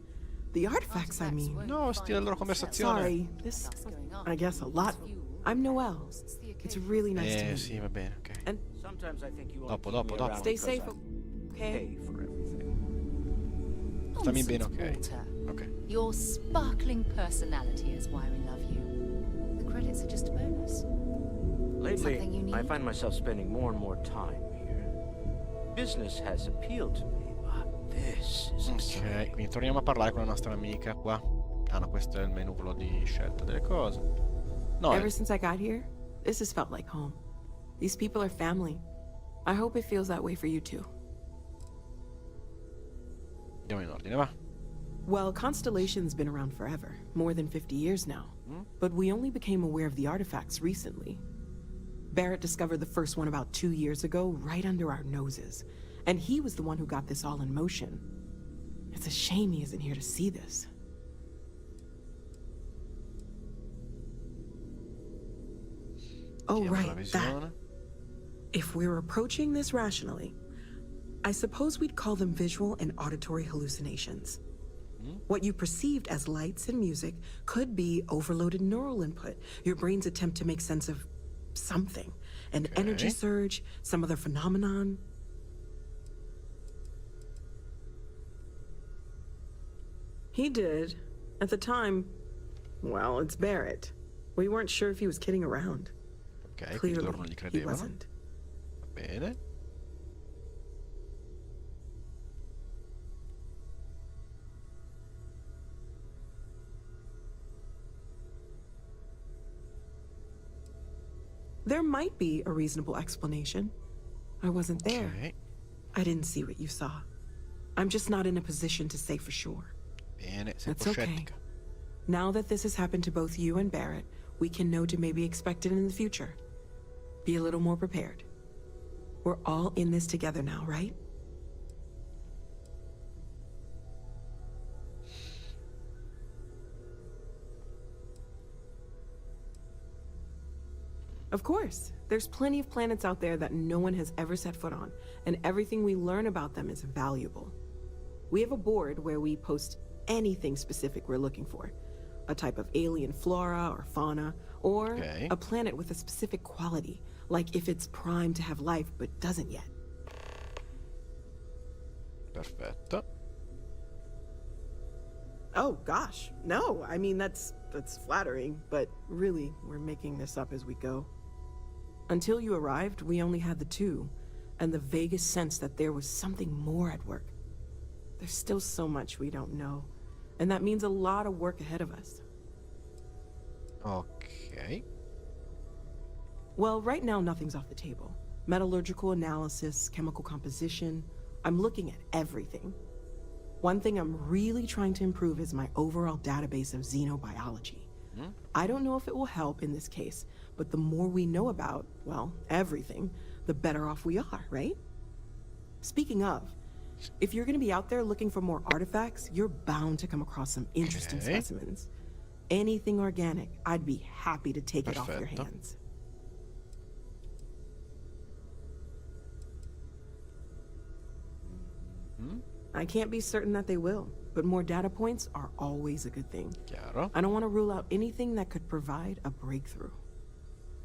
The artifacts, I mean. No, stile la loro conversazione. Sorry, this, I guess, a lot. I'm Noel. It's really nice to meet Sì, va bene, ok. And sometimes I think you Dopo. Stay safe, okay? For everything. Stammi bene, Nonsense, ok. Walter. Ok. Your sparkling personality is why we love you. The credits are just a bonus. Lately, Something you need? I find myself spending more and more time here. Business has appealed to me, but this is Ok, quindi torniamo a parlare con la nostra amica qua. Ah no, questo è il menu quello di scelta delle cose. No, Ever since I got here, this has felt like home. These people are family. I hope it feels that way for you too. andiamo in ordine, va. Well, Constellation's been around forever, more than 50 years now. But we only became aware of the artifacts recently. Barrett discovered the first one about 2 years ago, right under our noses. And he was the one who got this all in motion. It's a shame he isn't here to see this. Oh, right, that. If we're approaching this rationally, I suppose we'd call them visual and auditory hallucinations. What you perceived as lights and music could be overloaded neural input, your brain's attempt to make sense of something. An energy surge, some other phenomenon. He did. At the time, well, it's Barrett. We weren't sure if he was kidding around. Ok, quindi loro non gli He credevano. wasn't. Va bene. There might be a reasonable explanation. I wasn't there. Ok. I didn't see what you saw. I'm just not in a position to say for sure. Bene, sei un That's po' okay. scettica. Now that this has happened to both you and Barrett, we can know to maybe expect it in the future. Be a little more prepared. We're all in this together now, right? Of course. There's plenty of planets out there that no one has ever set foot on, and everything we learn about them is valuable. We have a board where we post anything specific we're looking for. A type of alien flora or fauna, or a planet with a specific quality, like if it's primed to have life but doesn't yet. Perfetto. Oh gosh, no, I mean that's flattering, but really, we're making this up as we go. Until you arrived, we only had the two, and the vaguest sense that there was something more at work. There's still so much we don't know, and that means a lot of work ahead of us. Okay. Well, right now nothing's off the table. Metallurgical analysis, chemical composition, I'm looking at everything. One thing I'm really trying to improve is my overall database of xenobiology. I don't know if it will help in this case, but the more we know about, well, everything, the better off we are, right? Speaking of, if you're gonna be out there looking for more artifacts, you're bound to come across some interesting specimens. Anything organic, I'd be happy to take it off your hands. I can't be certain that they will, but more data points are always a good thing. Chiaro. I don't want to rule out anything that could provide a breakthrough.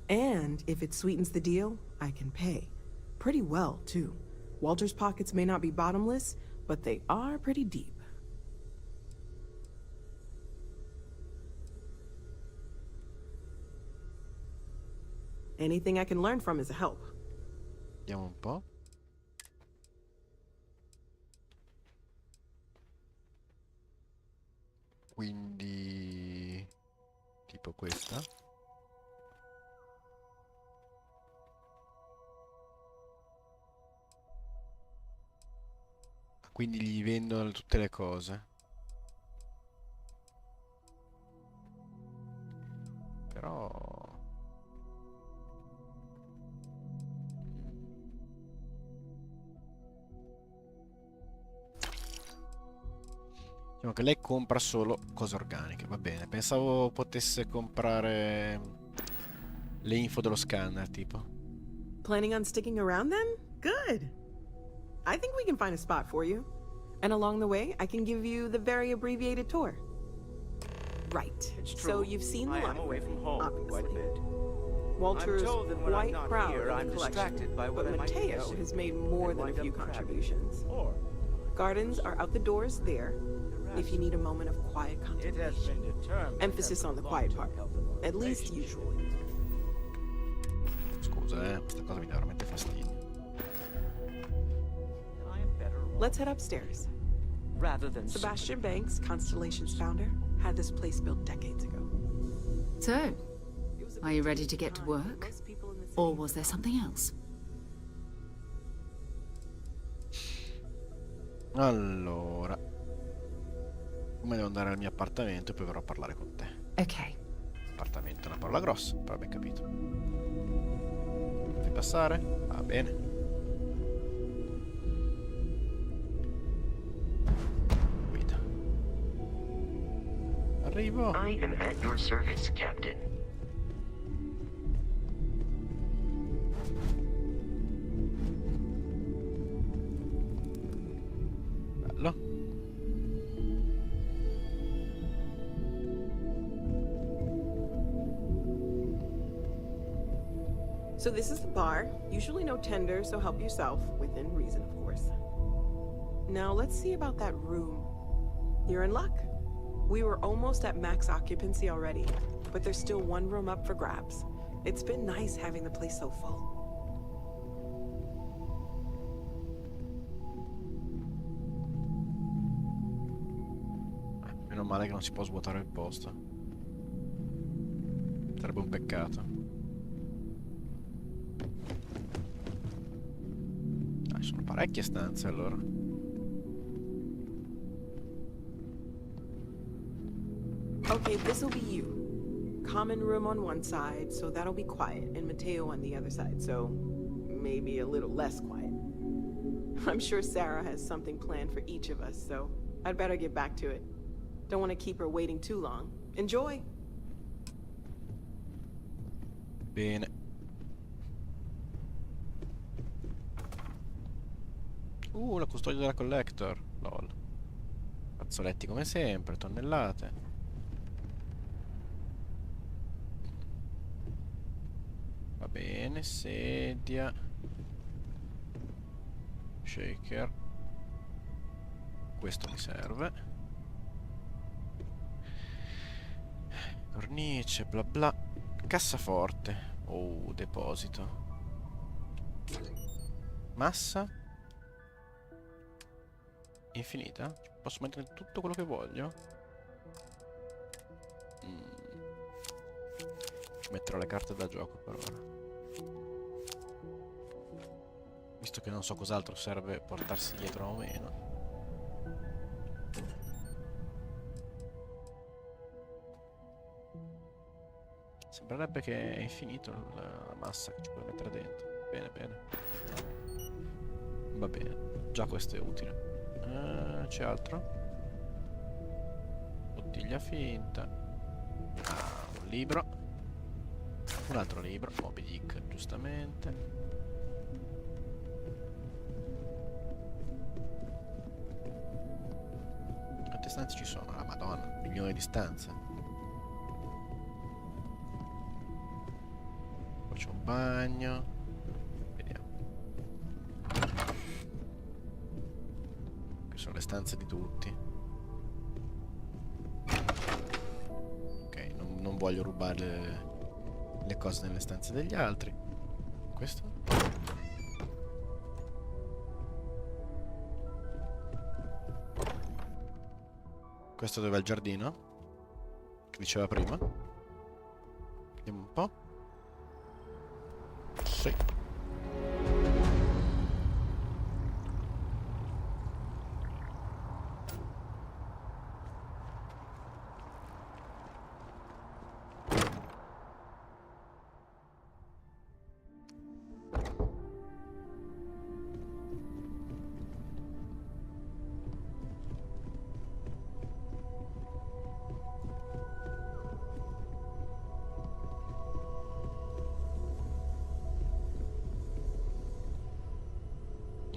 And if it sweetens the deal, I can pay. Pretty well, too. Walter's pockets may not be bottomless, but they are pretty deep. Anything I can learn from is a help. Vediamo un po'. Quindi tipo questa. Quindi gli vendono tutte le cose. Però diciamo che lei compra solo cose organiche, va bene. Pensavo potesse comprare le info dello scanner, tipo. Planning on sticking around then? Good. I think we can find a spot for you. And along the way, I can give you the very abbreviated tour. Right. So you've seen the I am library, away from home obviously. quite a bit. Walter's I'm told that when I'm quite not proud here, of I'm the collection, distracted by what but I might be Mateo missing has made more and than a wind few up crabbing. contributions. Or Gardens are out the doors there, if you need a moment of quiet it has contemplation. been determined. Emphasis on the quiet part, at least usually. Scusa, questa cosa mi dà veramente fastidio. Let's head upstairs. Rather than Sebastian Banks, Constellation's founder, had this place built decades ago. So, are you ready to get to work? Or was there something else? Allora, come devo andare al mio appartamento e poi verrò a parlare con te. Ok. Appartamento è una parola grossa, però abbiamo capito. Fai passare? Va bene. Guida. Arrivo. I am at your service, Captain. Bello. So this is the bar. Usually no tender, so help yourself, within reason, of course. Now let's see about that room. You're in luck. We were almost at max occupancy already, but there's still one room up for grabs. It's been nice having the place so full. Meno male che non si può svuotare il posto. Sarebbe un peccato. Dai, sono parecchie stanze allora. Okay, this'll be you. Common room on one side, so that'll be quiet, and Mateo on the other side, so maybe a little less quiet. I'm sure Sarah has something planned for each of us, so I'd better get back to it. Don't want to keep her waiting too long. Enjoy! Bene. La custodia della collector. Lol. Fazzoletti come sempre, tonnellate. Va bene, sedia. Shaker. Questo mi serve. Cornice, bla bla. Cassaforte. Oh, deposito. Massa. Infinita? Posso mettere tutto quello che voglio? Metterò le carte da gioco per ora. Visto che non so cos'altro serve portarsi dietro o meno. Sembrerebbe che è infinito la massa che ci puoi mettere dentro. Bene, bene. Va bene. Già questo è utile. C'è altro? Bottiglia finta. Un libro. Un altro libro. Moby Dick, giustamente. Quante stanze ci sono? La Madonna, milioni di stanze. Poi c'è un bagno. Vediamo. Qui sono le stanze di tutti. Ok, non voglio rubare le cose nelle stanze degli altri. Questo? Questo dov'è il giardino? Che diceva prima. Vediamo un po'. Sì.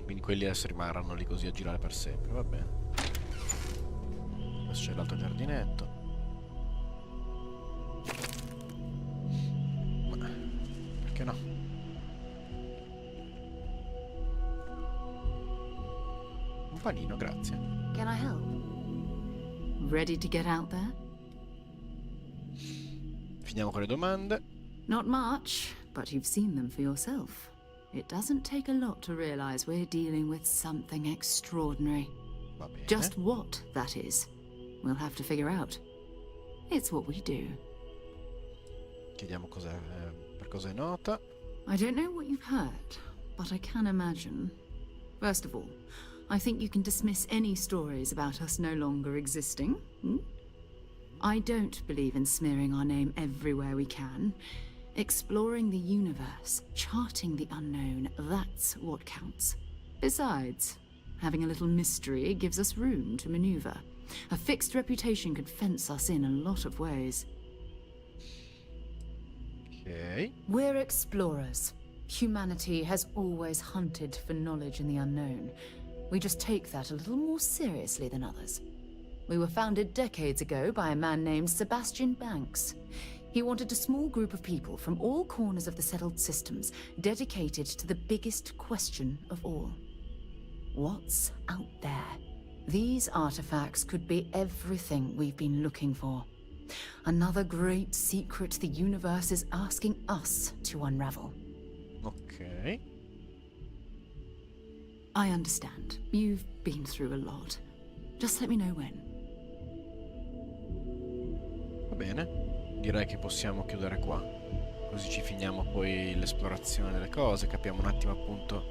Quindi quelli adesso rimarranno lì così a girare per sempre, va bene. Adesso c'è l'altro giardinetto. Ma perché no? Un panino, grazie. Can I help? Ready to get out there? Finiamo con le domande. Not much, but you've seen them for yourself. It doesn't take a lot to realize we're dealing with something extraordinary. Va bene. Just what that is, we'll have to figure out. It's what we do. Chiediamo per cosa è nota. I don't know what you've heard, but I can imagine. First of all, I think you can dismiss any stories about us no longer existing. I don't believe in smearing our name everywhere we can. Exploring the universe, charting the unknown, that's what counts. Besides, having a little mystery gives us room to maneuver. A fixed reputation could fence us in a lot of ways. Okay. We're explorers. Humanity has always hunted for knowledge in the unknown. We just take that a little more seriously than others. We were founded decades ago by a man named Sebastian Banks. He wanted a small group of people from all corners of the settled systems dedicated to the biggest question of all. What's out there? These artifacts could be everything we've been looking for. Another great secret the universe is asking us to unravel. Ok. I understand. You've been through a lot. Just let me know when. Va bene. Direi che possiamo chiudere qua. Così ci finiamo poi l'esplorazione delle cose. Capiamo un attimo appunto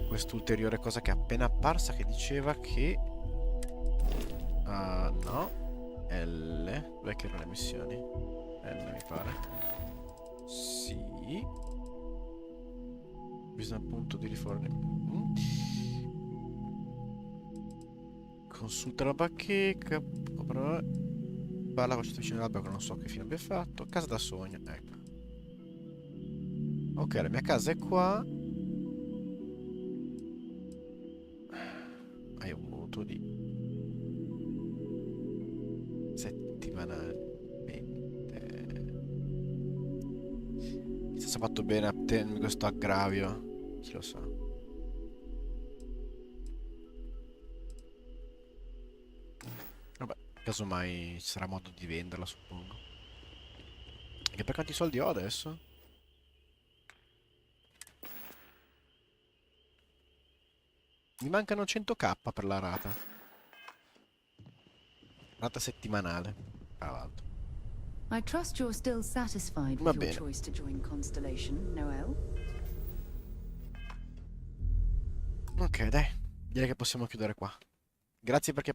quest'ulteriore cosa che è appena apparsa, che diceva che... no. L. Dov'è che queste erano le missioni. Non mi pare. Sì. Bisogna appunto di rifornimento. Consulta la bacheca. Parla con questo vicino all'albero che non so che fine abbia fatto. Casa da sogno, ecco. Ok, la mia casa è qua. Hai un mutuo di settimanalmente. Chissà se ho fatto bene a tenermi questo aggravio. Chi lo sa. Vabbè, casomai ci sarà modo di venderla, suppongo. E per quanti soldi ho adesso? Mi mancano 100k per la rata. Rata settimanale, tra l'altro. I trust you're still satisfied with your choice to join Constellation, Noel? Ok, dai. Direi che possiamo chiudere qua. Grazie perché